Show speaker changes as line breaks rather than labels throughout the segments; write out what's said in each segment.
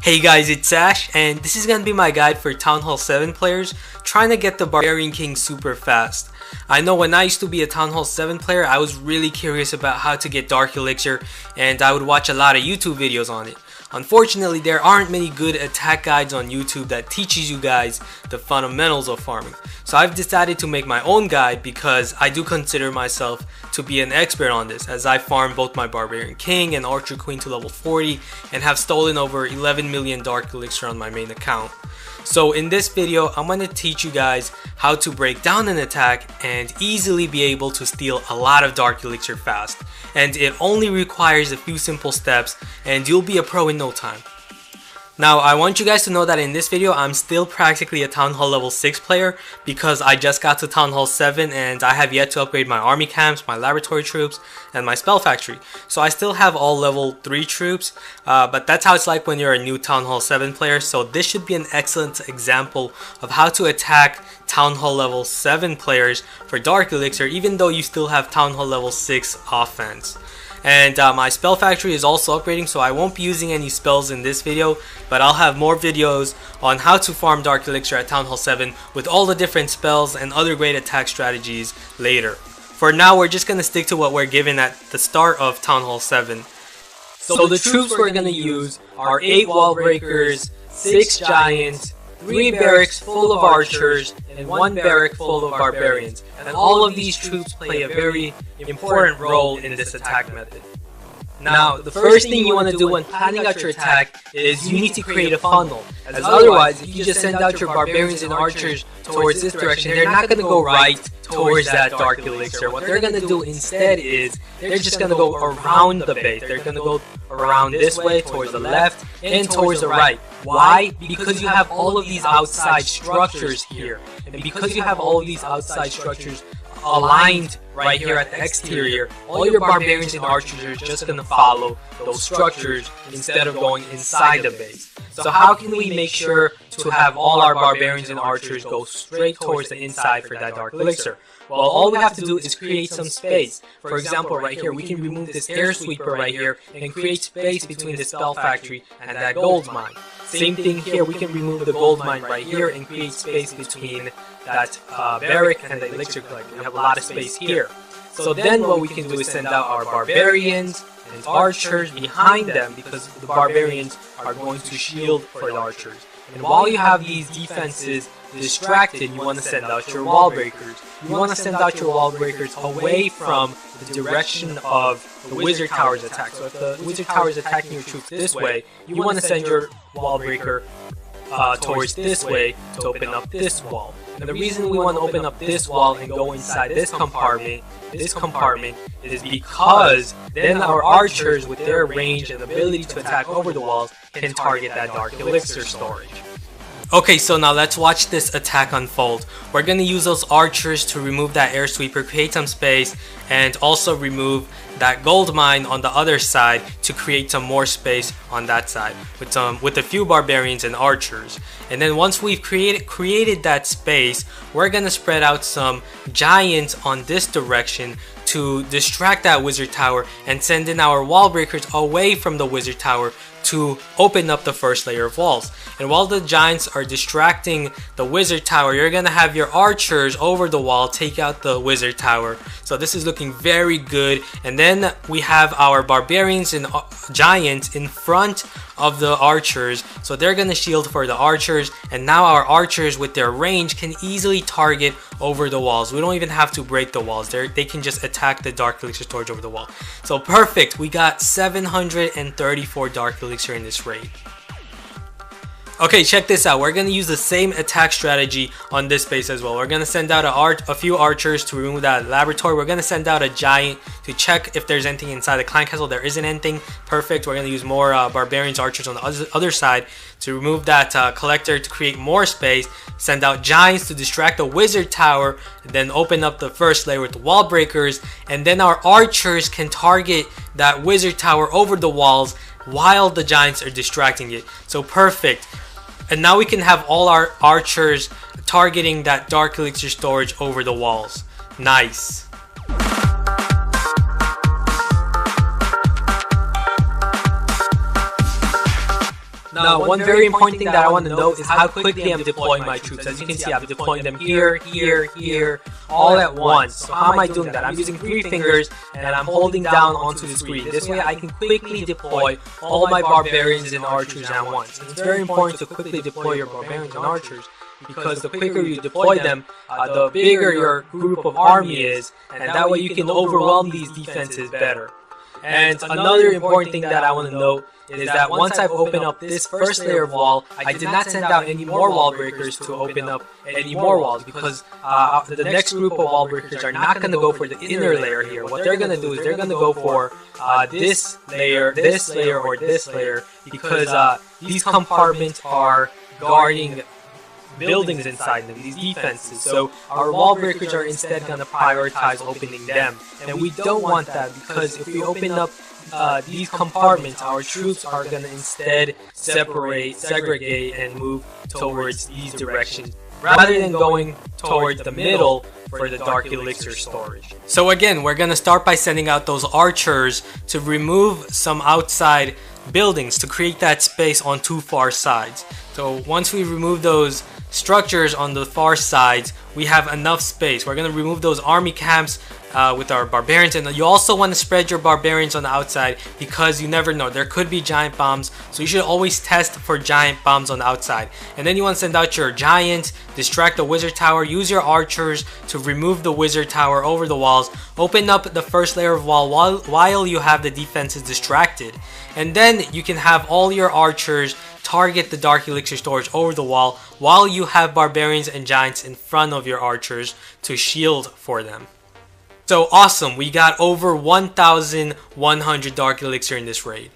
Hey guys, it's Ash, and this is going to be my guide for Townhall7 players trying to get the Barbarian King super fast. I know when I used to be a Townhall7 player, I was really curious about how to get Dark Elixir, and I would watch a lot of YouTube videos on it. Unfortunately, there aren't many good attack guides on YouTube that teaches you guys the fundamentals of farming. So I've decided to make my own guide because I do consider myself to be an expert on this, as I farm both my Barbarian King and Archer Queen to level 40 and have stolen over 11 million Dark Elixir on my main account. So in this video, I'm going to teach you guys how to break down an attack and easily be able to steal a lot of Dark Elixir fast. And it only requires a few simple steps and you'll be a pro in no time. Now, I want you guys to know that in this video, I'm still practically a Town Hall level 6 player because I just got to Town Hall 7 and I have yet to upgrade my army camps, my laboratory troops, and my spell factory. So I still have all level 3 troops, but that's how it's like when you're a new Town Hall 7 player. So this should be an excellent example of how to attack Town Hall level 7 players for Dark Elixir, even though you still have Town Hall level 6 offense. And my spell factory is also upgrading, so I won't be using any spells in this video, but I'll have more videos on how to farm Dark Elixir at Town Hall 7 with all the different spells and other great attack strategies later. For now, we're just going to stick to what we're given at the start of Town Hall 7. So the troops we're going to use are 8 wall breakers, 6 giants, 3 barracks full of archers, and 1 barrack full of barbarians. And all of these troops play a very important role in this attack method. Now, the first thing you want to do when planning out your attack is you need to create a funnel. As otherwise, if you just send out your barbarians and archers towards this direction, they're not going to go right towards that Dark Elixir. What they're going to do instead is they're just going to go around the base. They're going to go around this way, towards the left, and towards the right. Why? Because you have all of these outside structures here. And because you have all of these outside structures aligned right here at the exterior, all your barbarians and archers are just going to follow those structures instead of going inside the base. So how can we make sure to have all our barbarians and archers go straight towards the inside for that Dark Elixir? Well, all we have to do is create some space. For example, right here, we can remove this air sweeper right here and create space between the spell factory and that gold mine. Same thing here, we can remove the gold mine right here and create space between that barrack and the elixir collector. We have a lot of space here. So then what we can do is send out our barbarians and archers behind them, because the barbarians are going to shield for the archers. And while you have these defenses distracted, you want to send out your wall breakers. You want to send out your wall breakers away from the direction of the wizard tower's attack. So if the wizard tower is attacking your troops this way, you want to send your wall breaker towards this way to open up this wall. And the reason we want to open up this wall and go inside this compartment is because then our archers, with their range and ability to attack over the walls, can target that Dark Elixir storage. Okay, so now let's watch this attack unfold. We're going to use those archers to remove that air sweeper, create some space, and also remove that gold mine on the other side to create some more space on that side with a few barbarians and archers. And then once we've created that space, we're going to spread out some giants on this direction to distract that wizard tower and send in our wall breakers away from the wizard tower to open up the first layer of walls. And while the giants are distracting the wizard tower, you're gonna have your archers over the wall take out the wizard tower. So this is looking very good. And then we have our barbarians and giants in front of the archers, so they're gonna shield for the archers. And now our archers with their range can easily target over the walls. We don't even have to break the walls. They can just attack the Dark Elixir storage over the wall. So perfect, we got 734 Dark Elixir in this raid. Okay, check this out. We're going to use the same attack strategy on this base as well. We're going to send out a few archers to remove that laboratory. We're going to send out a giant to check if there's anything inside the clan castle. There isn't anything. Perfect. We're going to use more barbarians, archers on the other side to remove that collector to create more space. Send out giants to distract the wizard tower. Then open up the first layer with the wall breakers. And then our archers can target that wizard tower over the walls while the giants are distracting it. So perfect. And now we can have all our archers targeting that Dark Elixir storage over the walls. Nice. Now, one very important thing that I want to note is how quickly I'm deploying my troops. As you can see, I'm deploying them here, here, here, all at once. So how am I doing that? I'm using 3 fingers and I'm holding down onto the screen. This way I can quickly deploy all my barbarians and archers at once. And it's very important to quickly deploy your barbarians and archers, because the quicker you deploy them, the bigger your group of army is, and that way you can overwhelm these defenses better. And another important thing that I want to note is that once I've opened up this first layer of wall, I did not send out any more wall breakers to open up any more walls, because the next group of wall breakers are not going to go for the inner layer here. What they're going to do is they're going to go for this layer, or this layer, because these compartments are guarding buildings inside them, these defenses. So our wall breakers are instead going to prioritize opening them, and we don't want that, because if we open up these compartments, our troops are going to instead segregate and move towards these directions, rather than going towards the middle for the dark elixir storage. So again, we're going to start by sending out those archers to remove some outside buildings to create that space on 2 far sides. So once we remove those structures on the far sides, we have enough space. We're going to remove those army camps with our barbarians, and you also want to spread your barbarians on the outside, because you never know, there could be giant bombs, so you should always test for giant bombs on the outside. And then you want to send out your giants, distract the wizard tower, use your archers to remove the wizard tower over the walls, open up the first layer of wall while you have the defenses distracted, and then you can have all your archers target the dark elixir storage over the wall while you have barbarians and giants in front of your archers to shield for them. So awesome, we got over 1,100 dark elixir in this raid.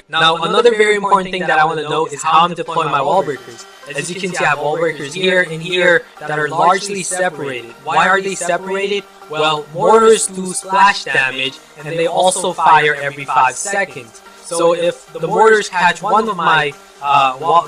Now another very important thing that I want to note is how I'm deploying my wall breakers. As you can see, I have wall breakers here and here that are largely separated. Why are they separated? Well, mortars do splash damage, and they also fire every 5 seconds. So if the mortars catch one of my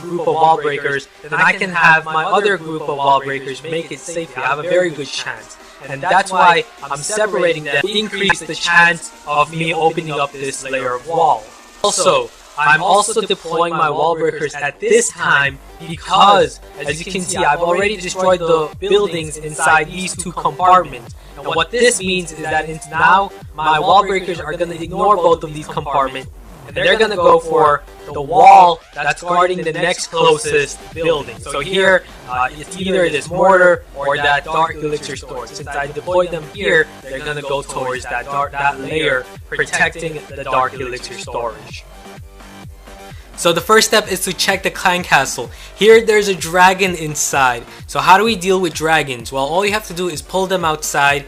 group of wall breakers, then I can have my other group of wall breakers make it safely. I have a very good chance. And that's why I'm separating them to increase the chance of me opening up this layer of wall. Also, I'm also deploying my wall breakers at this time because, as you can see, I've already destroyed the buildings inside these 2 compartments. And what this means is that now my wall breakers are going to ignore both of these compartments, and they're going to go for the wall that's guarding the next closest building. So here, it's either this mortar or that dark elixir storage. Since I deployed them here, they're going to go towards that layer, protecting the dark elixir storage. So the first step is to check the clan castle. Here there's a dragon inside. So how do we deal with dragons? Well, all you have to do is pull them outside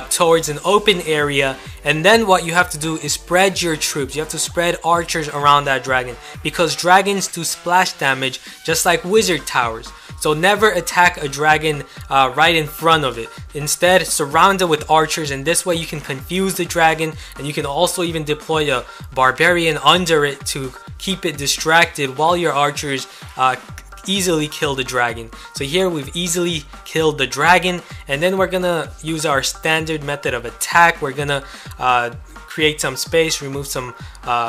towards an open area, and then what you have to do is spread your troops. You have to spread archers around that dragon, because dragons do splash damage just like wizard towers. So never attack a dragon right in front of it. Instead, surround it with archers, and this way you can confuse the dragon, and you can also even deploy a barbarian under it to keep it distracted while your archers easily kill the dragon. So here we've easily killed the dragon, and then we're gonna use our standard method of attack. We're gonna create some space, remove some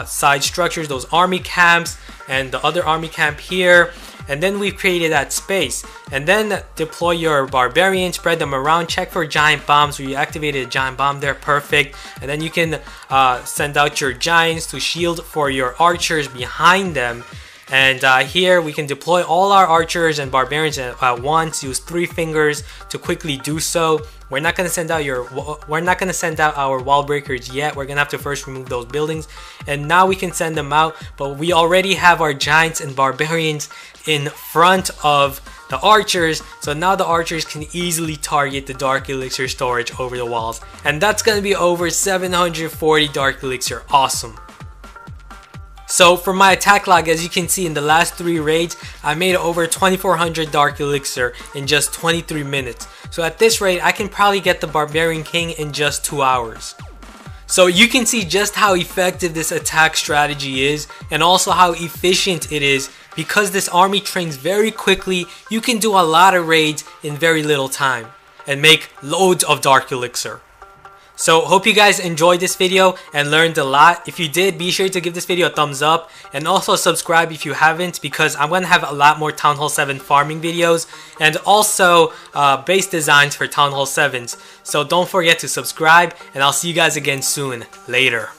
side structures, those army camps and the other army camp here, and then we've created that space. And then deploy your barbarians, spread them around, check for giant bombs. Where you activated a giant bomb there, perfect. And then you can send out your giants to shield for your archers behind them. And here we can deploy all our archers and barbarians at once. Use 3 fingers to quickly do so. We're not gonna send out our wall breakers yet. We're gonna have to first remove those buildings, and now we can send them out. But we already have our giants and barbarians in front of the archers, so now the archers can easily target the dark elixir storage over the walls, and that's gonna be over 740 dark elixir. Awesome. So for my attack log, as you can see, in the last 3 raids, I made over 2400 dark elixir in just 23 minutes. So at this rate, I can probably get the Barbarian King in just 2 hours. So you can see just how effective this attack strategy is, and also how efficient it is. Because this army trains very quickly, you can do a lot of raids in very little time and make loads of dark elixir. So hope you guys enjoyed this video and learned a lot. If you did, be sure to give this video a thumbs up and also subscribe if you haven't, because I'm going to have a lot more Town Hall 7 farming videos and also base designs for Town Hall 7s. So don't forget to subscribe, and I'll see you guys again soon. Later.